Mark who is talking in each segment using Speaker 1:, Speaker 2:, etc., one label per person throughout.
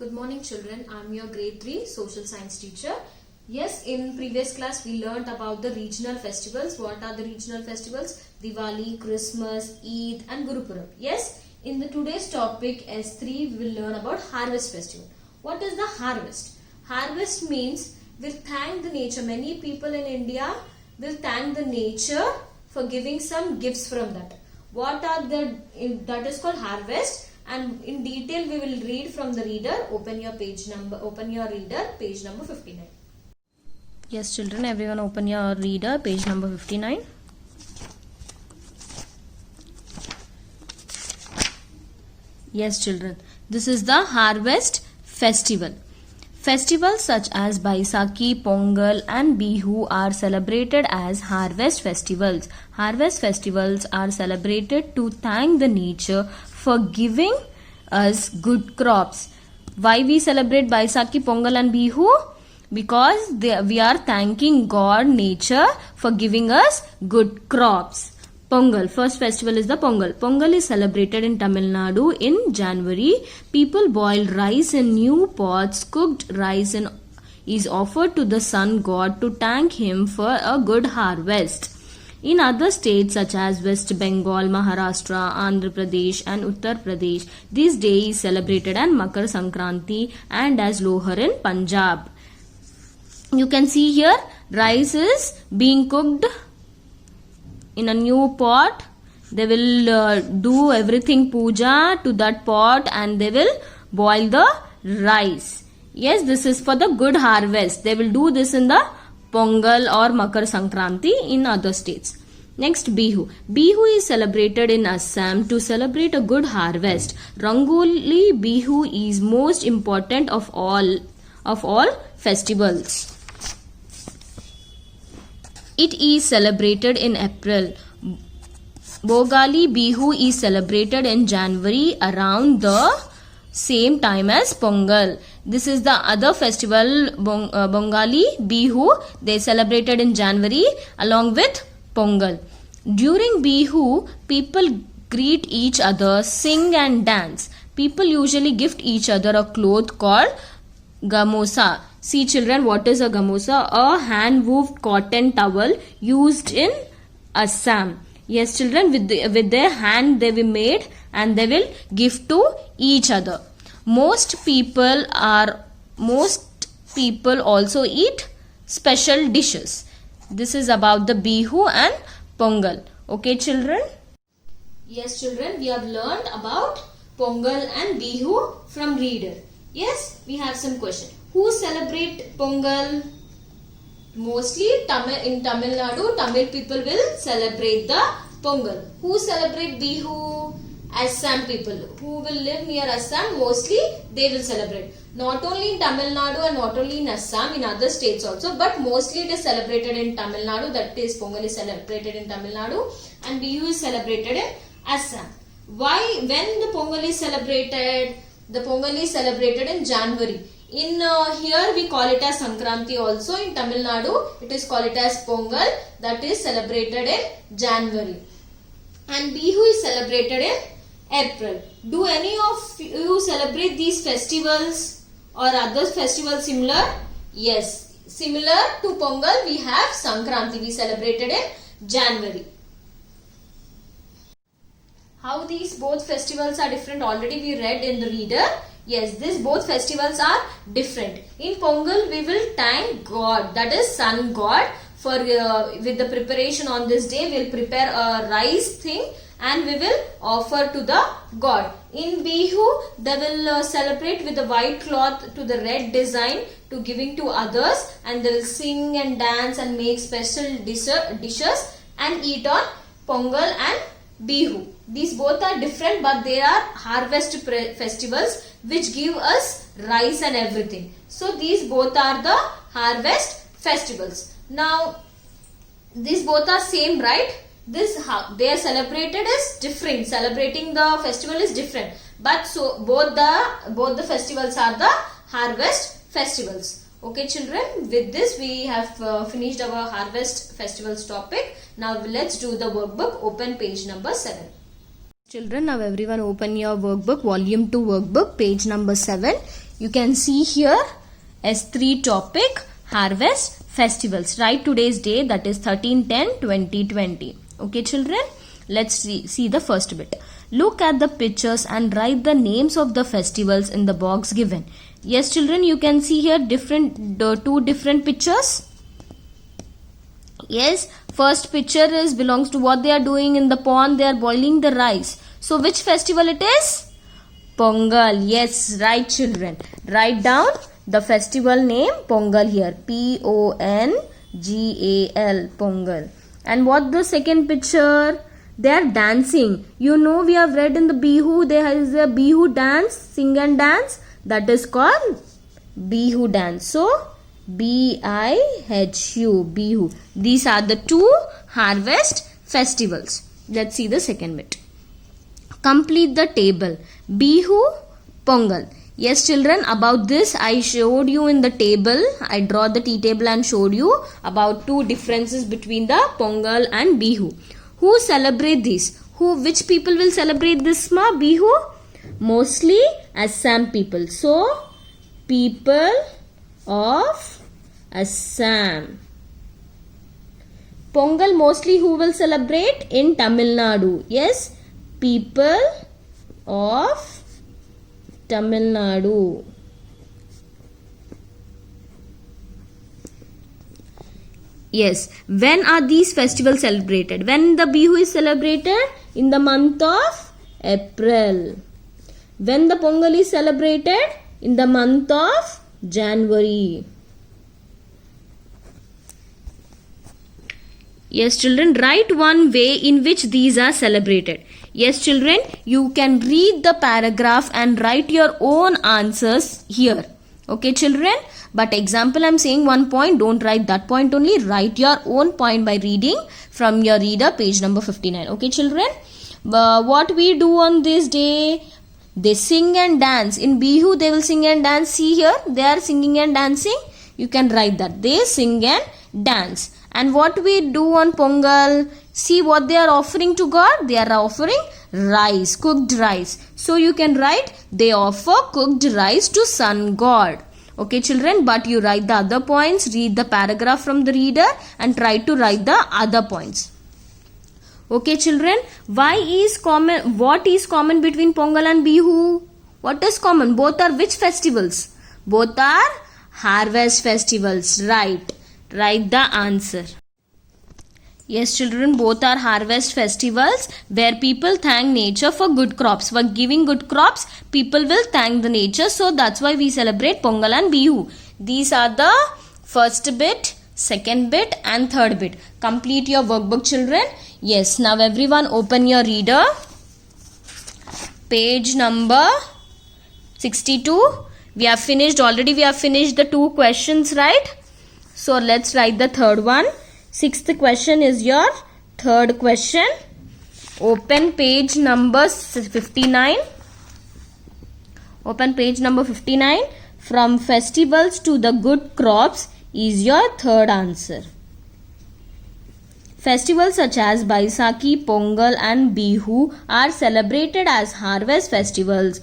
Speaker 1: Good morning children, I am your grade 3 social science teacher. Yes, in previous class we learnt about the regional festivals. What are the regional festivals? Diwali, Christmas, Eid and Guru Purab. Yes, in the today's topic S3 we will learn about harvest festival. What is the harvest? Harvest means we'll thank the nature. Many people in India will thank the nature for giving some gifts from that. What are that is called harvest. And in detail we will read from the reader. Open your reader, page number 59. Yes children, everyone open your reader, page number 59. Yes children, this is the harvest festival. Festivals such as Baisakhi, Pongal and Bihu are celebrated as harvest festivals. Harvest festivals are celebrated to thank the nature for giving us good crops. Why we celebrate Baisakhi, Pongal and Bihu? Because we are thanking God, nature for giving us good crops. Pongal, first festival is the Pongal. Pongal is celebrated in Tamil Nadu in January. People boil rice in new pots. Cooked rice is offered to the sun god to thank him for a good harvest. In other states such as West Bengal, Maharashtra, Andhra Pradesh and Uttar Pradesh, this day is celebrated as Makar Sankranti and as Lohar in Punjab. You can see here rice is being cooked in a new pot. They will do everything puja to that pot and they will boil the rice. Yes, this is for the good harvest. They will do this in the Pongal or Makar Sankranti in other states. Next, Bihu. Bihu is celebrated in Assam to celebrate a good harvest. Rangoli Bihu is most important of all festivals. It is celebrated in April. Bogali Bihu is celebrated in January around the same time as Pongal. This is the other festival, Bengali Bihu. They celebrated in January along with Pongal. During Bihu, people greet each other, sing and dance. People usually gift each other a cloth called gamosa. See children, what is a gamosa? A hand-woven cotton towel used in Assam. Yes children, with their hand they will made and they will give to each other. Most people also eat special dishes. This is about the Bihu and Pongal. Okay children? Yes children, we have learned about Pongal and Bihu from reader. Yes, we have some question. Who celebrate Pongal? Mostly in Tamil Nadu, Tamil people will celebrate the Pongal. Who celebrate Bihu? Assam people. Who will live near Assam? Mostly they will celebrate. Not only in Tamil Nadu and not only in Assam, in other states also, but mostly it is celebrated in Tamil Nadu. That is, Pongal is celebrated in Tamil Nadu and Bihu is celebrated in Assam. Why? When the Pongal is celebrated? The Pongal is celebrated in January. In here we call it as Sankranti also. In Tamil Nadu it is called it as Pongal, that is celebrated in January. And Bihu is celebrated in April. Do any of you celebrate these festivals or other festivals similar? Yes. Similar to Pongal we have Sankranti. We celebrated in January. How these both festivals are different already we read in the reader. Yes, these both festivals are different. In Pongal, we will thank God, that is sun god, for with the preparation on this day. We will prepare a rice thing and we will offer to the god. In Bihu, they will celebrate with the white cloth to the red design to giving to others, and they will sing and dance and make special dishes and eat on Pongal and Bihu. These both are different, but they are harvest festivals which give us rice and everything. So these both are the harvest festivals. Now these both are same, right? This how they are celebrated is different. Celebrating the festival is different, but so both the festivals are the harvest festivals. Okay children, with this we have finished our harvest festivals topic. Now let's do the workbook. Open page number 7. Children, now everyone open your workbook, volume 2 workbook, page number 7. You can see here S3 topic harvest festivals. Write today's day, that is 13/10/2020. Okay children, let's see the first bit. Look at the pictures and write the names of the festivals in the box given. Yes children, you can see here two different pictures. Yes, first picture belongs to what they are doing in the pond. They are boiling the rice. So which festival it is? Pongal. Yes, right children. Write down the festival name Pongal here. Pongal. Pongal. And what the second picture? They are dancing. You know, we have read in the Bihu, there is a Bihu dance, sing and dance. That is called Bihu dance. So Bihu, Bihu. These are the two harvest festivals. Let's see the second bit. Complete the table. Bihu, Pongal. Yes children, about this I showed you in the table. I draw the tea table and showed you about two differences between the Pongal and Bihu. Who celebrate this? Which people will celebrate this Bihu? Mostly Assam people. So, people of Assam. Pongal mostly who will celebrate? In Tamil Nadu. Yes, people of Tamil Nadu. Yes, when are these festivals celebrated? When the Bihu is celebrated? In the month of April. When the Pongal is celebrated? In the month of January. Yes children, write one way in which these are celebrated. Yes children, you can read the paragraph and write your own answers here. Okay children, but example I am saying one point, don't write that point only, write your own point by reading from your reader page number 59. Okay children, what we do on this day? They sing and dance. In Bihu they will sing and dance. See here, they are singing and dancing. You can write that. They sing and dance. And what we do on Pongal? See what they are offering to God? They are offering rice, cooked rice. So you can write, they offer cooked rice to sun god. Okay children, but you write the other points, read the paragraph from the reader and try to write the other points. Okay children, what is common between Pongal and Bihu? What is common? Both are which festivals? Both are harvest festivals. Right. Write the answer. Yes children, both are harvest festivals where people thank nature for good crops. For giving good crops, people will thank the nature. So that's why we celebrate Pongal and Bihu. These are the first bit, second bit and third bit. Complete your workbook children. Yes, now everyone open your reader. Page number 62. We have finished already. We have finished the two questions, right? So let's write the third one. Sixth question is your third question. Open page number 59. Open page number 59. From festivals to the good crops is your third answer. Festivals such as Baisakhi, Pongal and Bihu are celebrated as harvest festivals.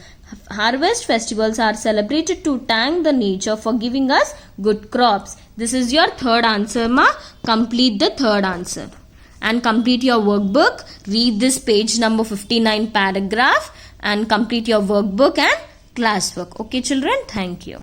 Speaker 1: Harvest festivals are celebrated to thank the nature for giving us good crops. This is your third answer, ma. Complete the third answer. And complete your workbook. Read this page number 59 paragraph and complete your workbook and classwork. Okay children, thank you.